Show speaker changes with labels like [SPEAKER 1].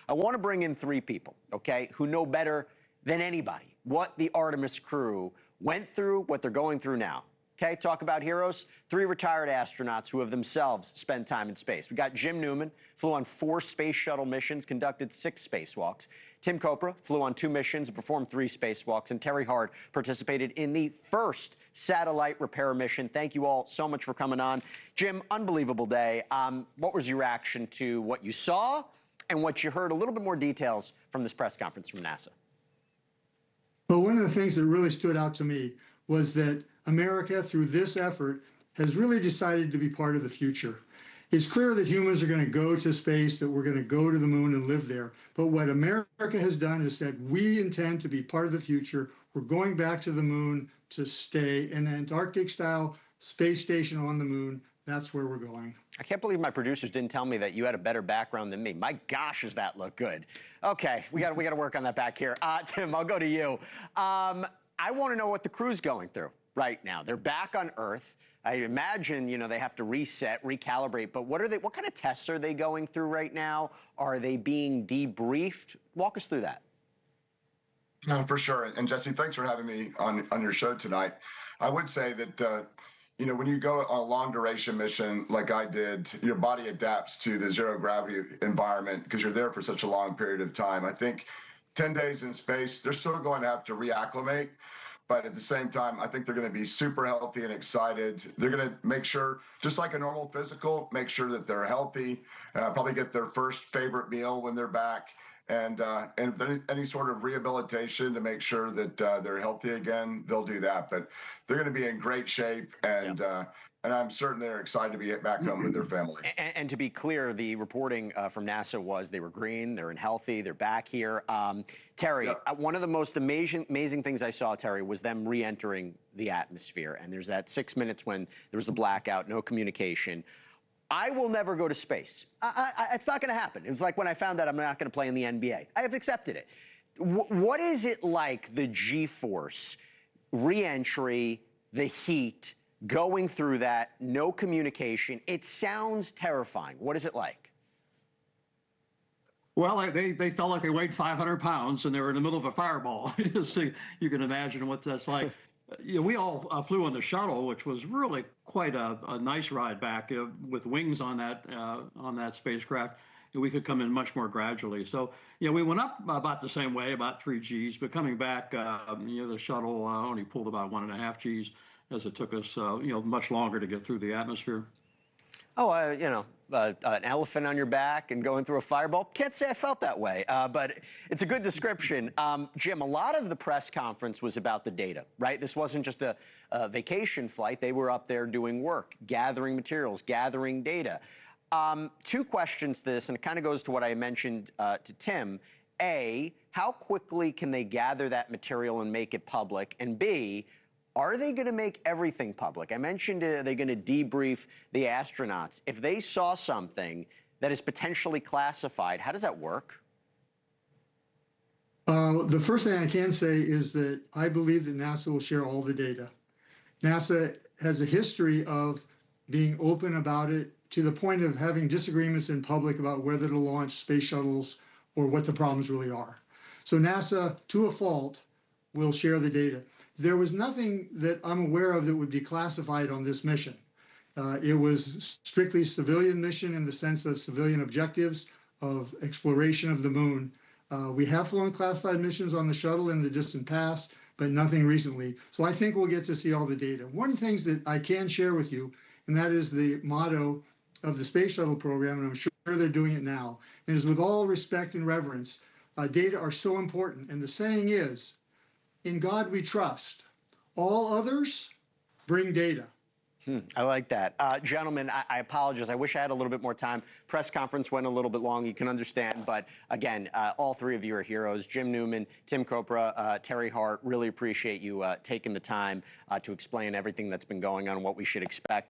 [SPEAKER 1] I want to bring in three people, okay, who know better than anybody what the Artemis crew went through, what they're going through now. Okay, talk about heroes. Three retired astronauts who have themselves spent time in space. We got Jim Newman, flew on 4 space shuttle missions, conducted 6 spacewalks. Tim Kopra flew on 2 missions and performed 3 spacewalks. And Terry Hart participated in the first satellite repair mission. Thank you all so much for coming on. Jim, unbelievable day. What was your reaction to what you saw and what you heard? A little bit more details from this press conference from NASA.
[SPEAKER 2] Well, one of the things that really stood out to me was that America, through this effort, has really decided to be part of the future. It's clear that humans are going to go to space, that we're going to go to the moon and live there. But what America has done is said, we intend to be part of the future. We're going back to the moon to stay. An Antarctic-style space station on the moon, that's where we're going.
[SPEAKER 1] I can't believe my producers didn't tell me that you had a better background than me. My gosh, does that look good. Okay, we got to work on that back here. Tim, I'll go to you. I want to know what the crew's going through right now. They're back on Earth. I imagine, you know, they have to reset, recalibrate, but what kind of tests are they going through right now? Are they being debriefed? Walk us through that.
[SPEAKER 3] For sure. And Jesse, thanks for having me on your show tonight. I would say that, you know, when you go on a long duration mission like I did, your body adapts to the zero gravity environment because you're there for such a long period of time. I think 10 days in space, they're still going to have to reacclimate. But at the same time, I think they're going to be super healthy and excited. They're going to make sure, just like a normal physical, make sure that they're healthy, probably get their first favorite meal when they're back, and if there's any sort of rehabilitation to make sure that they're healthy again, they'll do that. But they're going to be in great shape, and I'm certain they're excited to be back home with their family.
[SPEAKER 1] And to be clear, the reporting from NASA was they were green, they're healthy, they're back here. Terry, one of the most amazing things I saw, Terry, was them re-entering the atmosphere. And there's that 6 minutes when there was a blackout, no communication. I will never go to space. It's not going to happen. It was like when I found out I'm not going to play in the NBA. I have accepted it. What is it like, the G-force, re-entry, the heat, going through that, no communication? It sounds terrifying. What is it like?
[SPEAKER 4] Well, they felt like they weighed 500 pounds and they were in the middle of a fireball. So you can imagine what that's like. You know, we all flew on the shuttle, which was really quite a nice ride back with wings on that spacecraft. We could come in much more gradually. So, you know, we went up about the same way, about 3 Gs, but coming back, you know, the shuttle only pulled about 1.5 Gs, as it took us, you know, much longer to get through the atmosphere.
[SPEAKER 1] Oh, you know, an elephant on your back and going through a fireball. Can't say I felt that way, but it's a good description. Jim, a lot of the press conference was about the data, right? This wasn't just a vacation flight. They were up there doing work, gathering materials, gathering data. 2 questions to this, and it kind of goes to what I mentioned to Tim. A, how quickly can they gather that material and make it public? And B, are they going to make everything public? I mentioned they're going to debrief the astronauts. If they saw something that is potentially classified, how does that work?
[SPEAKER 2] The first thing I can say is that I believe that NASA will share all the data. NASA has a history of being open about it to the point of having disagreements in public about whether to launch space shuttles or what the problems really are. So NASA, to a fault, will share the data. There was nothing that I'm aware of that would be classified on this mission. It was strictly civilian mission in the sense of civilian objectives of exploration of the moon. We have flown classified missions on the shuttle in the distant past, but nothing recently. So I think we'll get to see all the data. One of the things that I can share with you, and that is the motto of the space shuttle program, and I'm sure they're doing it now, and is with all respect and reverence, data are so important. And the saying is, in God we trust. All others bring data.
[SPEAKER 1] I like that. Gentlemen, I apologize. I wish I had a little bit more time. Press conference went a little bit long. You can understand. But again, all 3 of you are heroes. Jim Newman, Tim Kopra, Terry Hart, really appreciate you taking the time to explain everything that's been going on and what we should expect.